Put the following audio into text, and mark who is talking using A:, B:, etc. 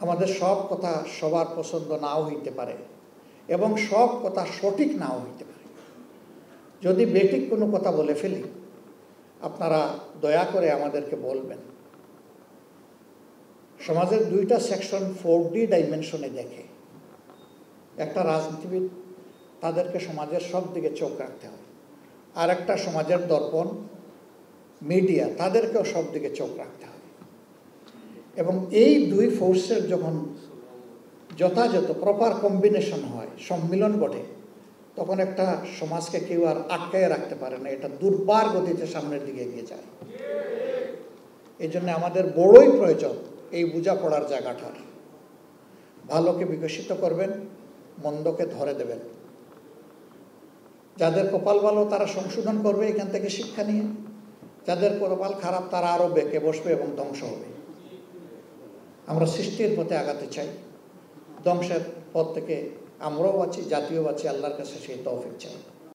A: আমাদের সব কথা সবার পছন্দ নাও হইতে পারে এবং সব কথা সঠিক নাও হইতে পারে। যদি বেঠিক কোনো কথা বলে ফেলি আপনারা দয়া করে আমাদেরকে বলবেন। সমাজের দুইটা সেকশন 4D ডাইমেনশনে দেখে। একটা রাজনীতিবিদ, তাদেরকে সমাজের সব দিকে চোখ রাখতে হয়। আর একটা সমাজের দর্পণ মিডিয়া, তাদেরকেও সব দিকে চোখ রাখতে হয়। এবং এই দুই ফোর্সের যখন যথাযথ প্রপার কম্বিনেশন হয়, সম্মিলন ঘটে, তখন একটা সমাজকে কেউ আর আটকায় রাখতে পারে না, এটা দুর্বার গতিতে সামনের দিকে এগিয়ে যায়। এই জন্য আমাদের বড়ই প্রয়োজন এই বোঝাপড়ার জায়গাটার। ভালোকে বিকশিত করবেন, মন্দকে ধরে দেবেন। যাদের কপাল ভালো তারা সংশোধন করবে এখান থেকে শিক্ষা নিয়ে, যাদের কপাল খারাপ তারা আরও বেঁকে বসবে এবং ধ্বংস হবে। আমরা সৃষ্টির পথে আগাতে চাই, ধ্বংসের পথ থেকে আমরাও বাঁচি, জাতীয় বাঁচি, আল্লাহর কাছে সেই তৌফিক চাই।